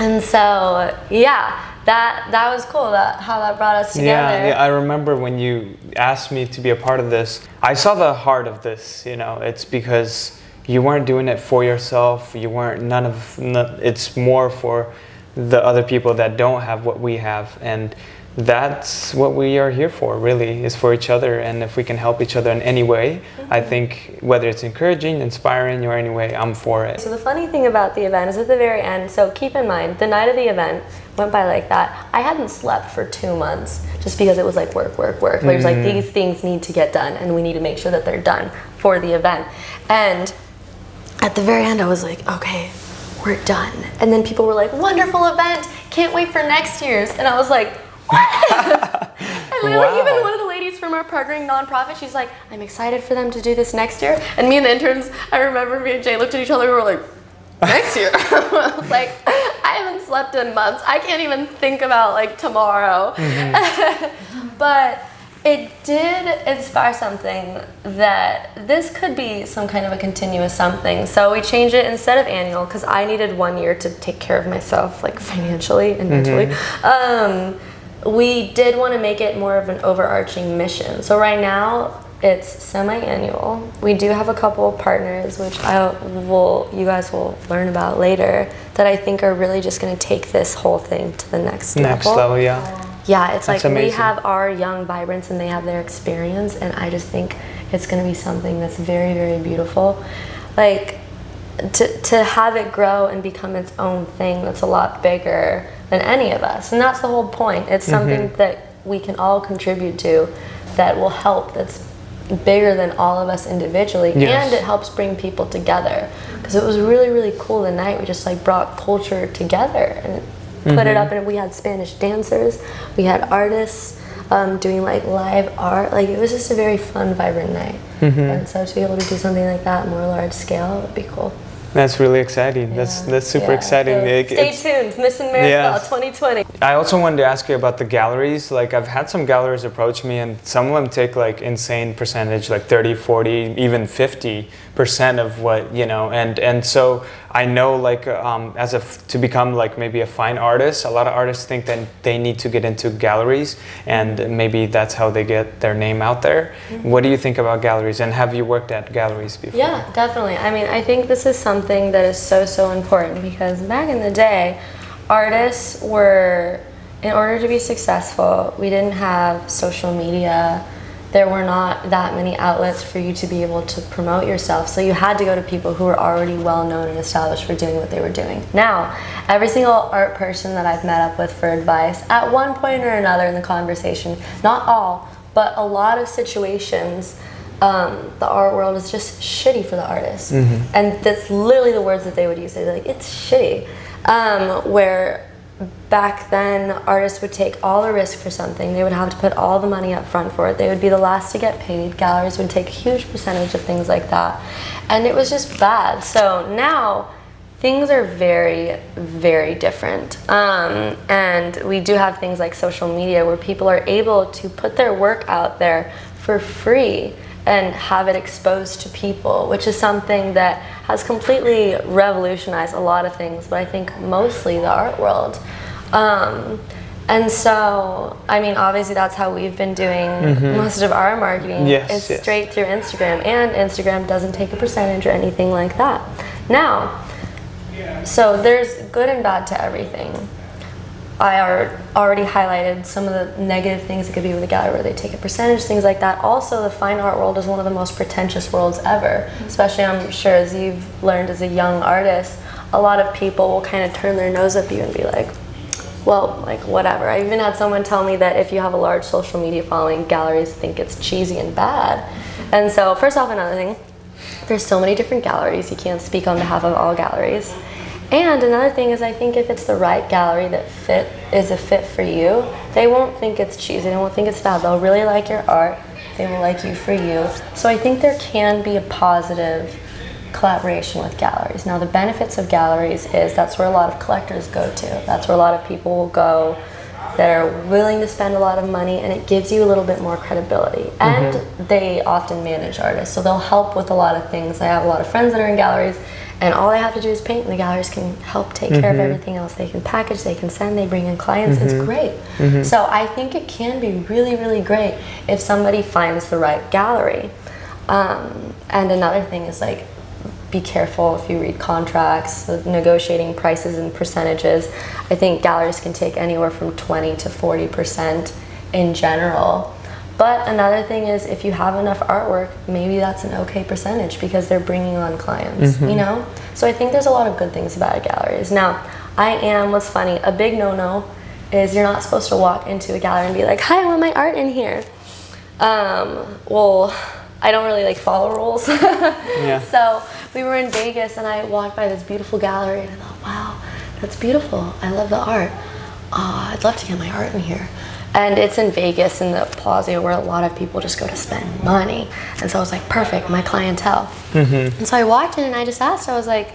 And so, yeah. That was cool, how that brought us together. Yeah, I remember when you asked me to be a part of this, I saw the heart of this, it's because you weren't doing it for yourself, you weren't, it's more for the other people that don't have what we have, and that's what we are here for, really, is for each other. And if we can help each other in any way, I think whether it's encouraging, inspiring, or any way, I'm for it. So the funny thing about the event is at the very end, so keep in mind, the night of the event went by like that. I hadn't slept for 2 months just because it was like work. Like, it was like, these things need to get done and we need to make sure that they're done for the event. And at the very end, I was like, okay, we're done. And then people were like, wonderful event, can't wait for next year's. And I was like, what? And literally even one of the ladies from our partnering nonprofit, she's like, I'm excited for them to do this next year. And me and the interns, I remember me and Jay looked at each other, we were like, next year? I was like, I haven't slept in months. I can't even think about like tomorrow. But it did inspire something that this could be some kind of a continuous something. So we changed it instead of annual, because I needed 1 year to take care of myself, like financially and mentally. We did want to make it more of an overarching mission. So right now, it's semi-annual. We do have a couple of partners, which you guys will learn about later, that I think are really just going to take this whole thing to the next level. Next level, yeah. Yeah, it's That's like amazing. We have our young vibrants and they have their experience, and I just think it's going to be something that's very, very beautiful. Like, to have it grow and become its own thing that's a lot bigger than any of us. And that's the whole point. It's something that we can all contribute to that will help, that's bigger than all of us individually. And it helps bring people together. Because it was really, really cool the night. We just like brought culture together and put it up, and we had Spanish dancers, we had artists doing like live art. Like, it was just a very fun, vibrant night. And so to be able to do something like that more large scale would be cool. That's really exciting. That's super exciting. So stay tuned, Mission Marathon 2020. I also wanted to ask you about the galleries. Like, I've had some galleries approach me, and some of them take like insane percentage, like 30, 40, even 50% of what, and so I know, like, to become like maybe a fine artist, a lot of artists think that they need to get into galleries, and maybe that's how they get their name out there. What do you think about galleries, and have you worked at galleries before? Yeah, definitely. I mean, I think this is something that is so important, because back in the day, artists were, in order to be successful, we didn't have social media. There were not that many outlets for you to be able to promote yourself. So you had to go to people who were already well known and established for doing what they were doing. Now, every single art person that I've met up with for advice, at one point or another in the conversation, not all, but a lot of situations, the art world is just shitty for the artists. And that's literally the words that they would use. They'd be like, it's shitty. Where back then, artists would take all the risk for something. They would have to put all the money up front for it. They would be the last to get paid. Galleries would take a huge percentage of things like that. And it was just bad. So now, things are very, very different. And we do have things like social media where people are able to put their work out there for free and have it exposed to people, which is something that has completely revolutionized a lot of things, but I think mostly the art world. And so, I mean, obviously that's how we've been doing most of our marketing. Yes, is straight through Instagram, and Instagram doesn't take a percentage or anything like that. Now, so there's good and bad to everything. I already highlighted some of the negative things that could be with a gallery where they take a percentage, things like that. Also, the fine art world is one of the most pretentious worlds ever, especially I'm sure as you've learned as a young artist, a lot of people will kind of turn their nose at you and be like, well, like whatever. I even had someone tell me that if you have a large social media following, galleries think it's cheesy and bad. And so first off, another thing, there's so many different galleries, you can't speak on behalf of all galleries. And another thing is I think if it's the right gallery that is a fit for you, they won't think it's cheesy, they won't think it's bad. They'll really like your art, they will like you for you. So I think there can be a positive collaboration with galleries. Now the benefits of galleries is that's where a lot of collectors go to. That's where a lot of people will go that are willing to spend a lot of money, and it gives you a little bit more credibility. And they often manage artists, so they'll help with a lot of things. I have a lot of friends that are in galleries, and all they have to do is paint, and the galleries can help take care of everything else. They can package, they can send, they bring in clients. It's great. So I think it can be really, really great if somebody finds the right gallery. And another thing is like, be careful if you read contracts, negotiating prices and percentages. I think galleries can take anywhere from 20 to 40% in general. But another thing is if you have enough artwork, maybe that's an okay percentage because they're bringing on clients, you know? So I think there's a lot of good things about galleries. Now, what's funny, a big no-no is you're not supposed to walk into a gallery and be like, hi, I want my art in here. Well, I don't really like follow rules. So we were in Vegas and I walked by this beautiful gallery and I thought, wow, that's beautiful. I love the art. I'd love to get my art in here. And it's in Vegas in the plaza where a lot of people just go to spend money. And so I was like, perfect, my clientele. And so I walked in and I just asked, I was like,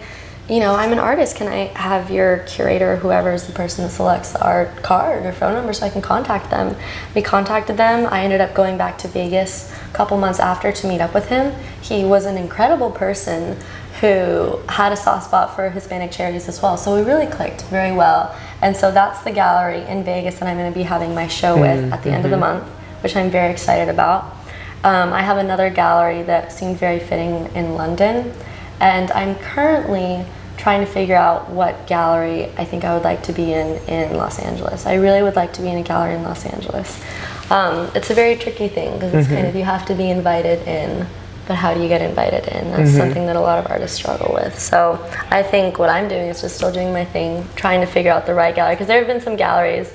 you know, I'm an artist. Can I have your curator, whoever is the person that selects the art card or phone number so I can contact them? We contacted them. I ended up going back to Vegas a couple months after to meet up with him. He was an incredible person who had a soft spot for Hispanic charities as well. So we really clicked very well. And so that's the gallery in Vegas that I'm going to be having my show with at the end of the month, which I'm very excited about. I have another gallery that seemed very fitting in London. And I'm currently trying to figure out what gallery I think I would like to be in Los Angeles. I really would like to be in a gallery in Los Angeles. It's a very tricky thing because it's kind of, you have to be invited in, but how do you get invited in? That's something that a lot of artists struggle with. So I think what I'm doing is just still doing my thing, trying to figure out the right gallery, because there have been some galleries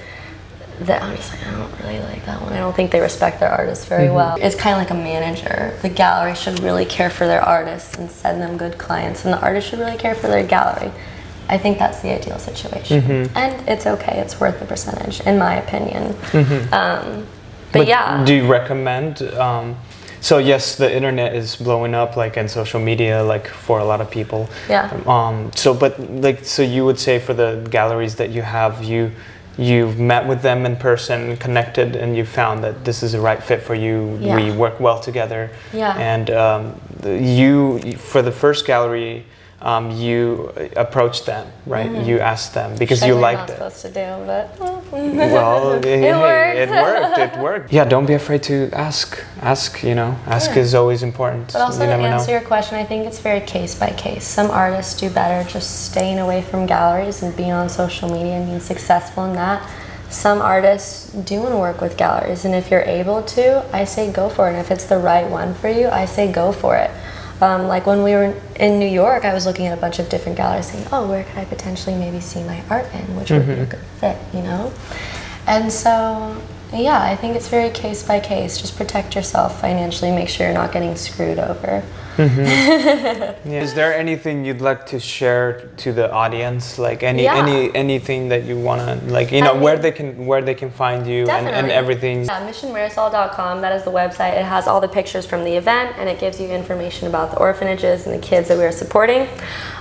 that I'm just like, I don't really like that one. I don't think they respect their artists very well. It's kind of like a manager. The gallery should really care for their artists and send them good clients, and the artist should really care for their gallery. I think that's the ideal situation. And it's okay, it's worth the percentage, in my opinion. But yeah. Do you recommend, so yes, the internet is blowing up, like, and social media, like, for a lot of people. So you would say for the galleries that you have, you've met with them in person, connected, and you found that this is the right fit for you. We work well together. And for the first gallery, you approached them, right? You asked them because you liked it. Not supposed to do, but well, it worked. Yeah, don't be afraid to ask. Ask is always important. But also, to answer your question, I think it's very case by case. Some artists do better just staying away from galleries and being on social media and being successful in that. Some artists do want to work with galleries, and if you're able to, I say go for it. And if it's the right one for you, I say go for it. Like when we were in New York, I was looking at a bunch of different galleries saying, oh, where could I potentially maybe see my art in, which would be a good fit, you know? And so, yeah, I think it's very case by case. Just protect yourself financially, make sure you're not getting screwed over. Is there anything you'd like to share to the audience, like anything that you want to, like, you know, where they can find you and everything? Missionmarisol.com, that is the website. It has all the pictures from the event, and it gives you information about the orphanages and the kids that we are supporting.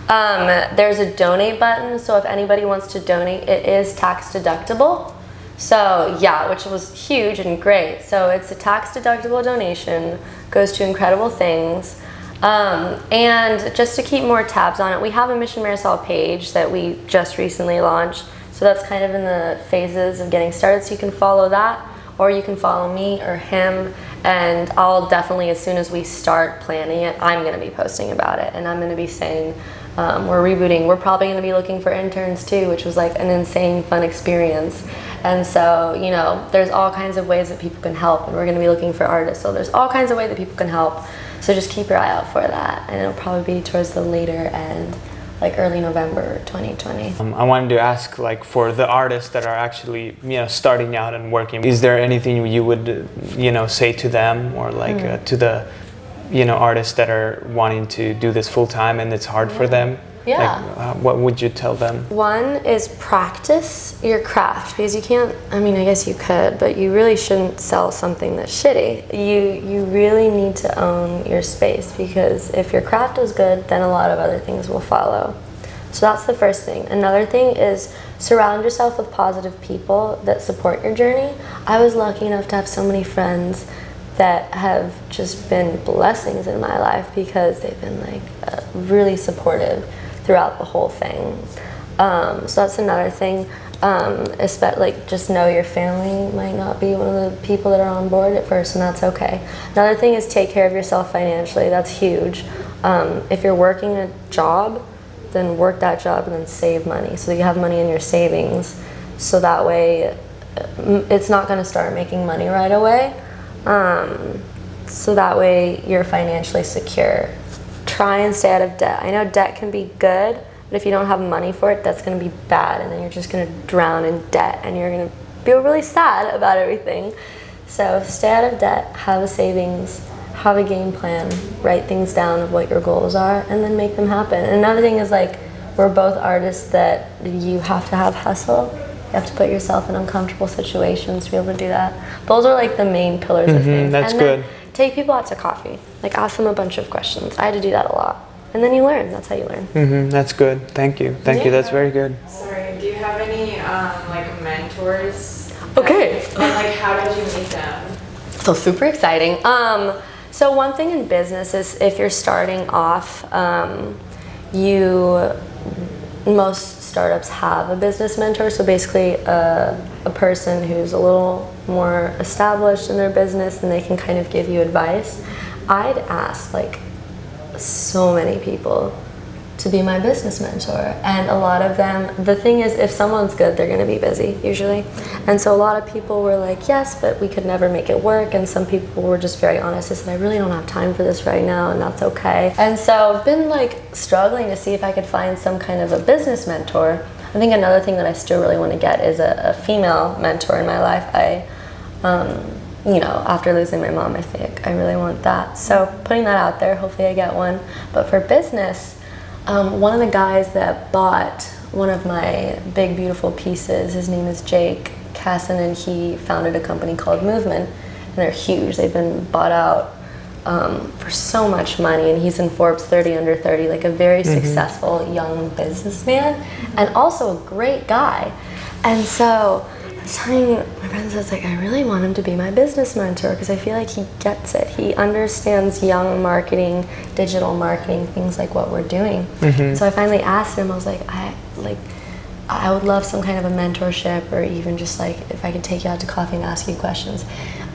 There's a donate button, so if anybody wants to donate, it is tax deductible. So yeah, which was huge and great. So it's a tax-deductible donation, goes to incredible things. And just to keep more tabs on it, we have a Mission Marisol page that we just recently launched. So that's kind of in the phases of getting started. So you can follow that, or you can follow me or him. And I'll definitely, as soon as we start planning it, I'm going to be posting about it. And I'm going to be saying, we're rebooting. We're probably going to be looking for interns too, which was like an insane fun experience. And so, you know, there's all kinds of ways that people can help. And we're going to be looking for artists. So there's all kinds of ways that people can help. So just keep your eye out for that. And it'll probably be towards the later end, like early November 2020. I wanted to ask, like, for the artists that are actually, you know, starting out and working, is there anything you would, you know, say to them, or like to the, you know, artists that are wanting to do this full time and it's hard for them? Yeah. Like, what would you tell them? One is practice your craft, because you can't, I mean, I guess you could, but you really shouldn't sell something that's shitty. You really need to own your space, because if your craft is good, then a lot of other things will follow. So that's the first thing. Another thing is surround yourself with positive people that support your journey. I was lucky enough to have so many friends that have just been blessings in my life, because they've been like really supportive throughout the whole thing. So that's another thing. Like, just know your family might not be one of the people that are on board at first, and that's okay. Another thing is take care of yourself financially. That's huge. If you're working a job, then work that job and then save money, so that you have money in your savings, so that way it's not going to start making money right away. So that way you're financially secure. Try and stay out of debt. I know debt can be good, but if you don't have money for it, that's going to be bad, and then you're just going to drown in debt, and you're going to feel really sad about everything. So stay out of debt, have a savings, have a game plan, write things down of what your goals are, and then make them happen. And another thing is, like, we're both artists that you have to have hustle. You have to put yourself in uncomfortable situations to be able to do that. Those are like the main pillars of things. That's and good. Take people out to coffee. Like, ask them a bunch of questions. I had to do that a lot. And then you learn. That's how you learn. That's good. Thank you. Thank you. That's very good. Sorry, do you have any like mentors? Okay. And like, how did you meet them? So super exciting. So one thing in business is, if you're starting off, most startups have a business mentor. So basically a person who's a little more established in their business, and they can kind of give you advice. I'd ask like so many people to be my business mentor, and a lot of them, the thing is, if someone's good, they're going to be busy usually. And so a lot of people were like, yes, but we could never make it work. And some people were just very honest. They said, I really don't have time for this right now, and that's okay. And so I've been like struggling to see if I could find some kind of a business mentor. I think another thing that I still really want to get is a female mentor in my life. You know, after losing my mom, I think I really want that. So putting that out there, hopefully I get one. But for business, one of the guys that bought one of my big, beautiful pieces, his name is Jake Casson, and he founded a company called Movement, and they're huge. They've been bought out for so much money, and he's in Forbes 30 under 30, like a very successful young businessman, and also a great guy. And so I was telling my friends, I was like, I really want him to be my business mentor, because I feel like he gets it. He understands young marketing, digital marketing, things like what we're doing. So I finally asked him, I was like, I would love some kind of a mentorship, or even just like if I could take you out to coffee and ask you questions.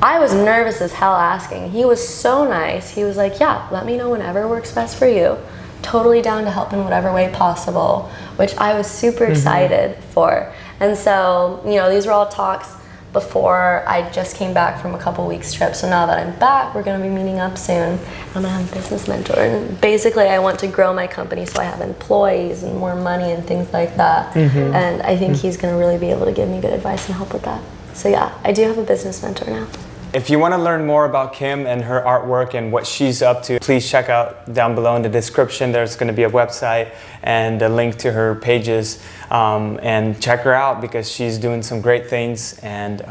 I was nervous as hell asking. He was so nice. He was like, yeah, let me know whenever works best for you. Totally down to help in whatever way possible, which I was super excited for. And so, you know, these were all talks before I just came back from a couple weeks trip. So now that I'm back, we're going to be meeting up soon. I'm going to have a business mentor. And basically, I want to grow my company so I have employees and more money and things like that. And I think he's going to really be able to give me good advice and help with that. So yeah, I do have a business mentor now. If you want to learn more about Kim and her artwork and what she's up to, please check out down below in the description. There's going to be a website and a link to her pages, and check her out, because she's doing some great things, and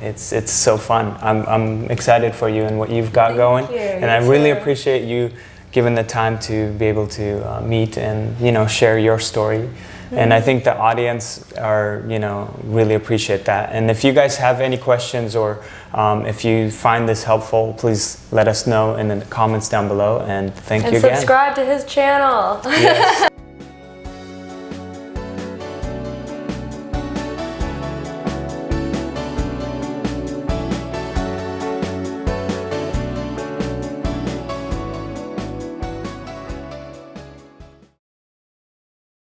it's so fun. I'm excited for you and what you've got going, and I really appreciate you giving the time to be able to meet and, you know, share your story. And I think the audience are, you know, really appreciate that. And if you guys have any questions or if you find this helpful, please let us know in the comments down below. And thank you again. And subscribe to his channel. Yes.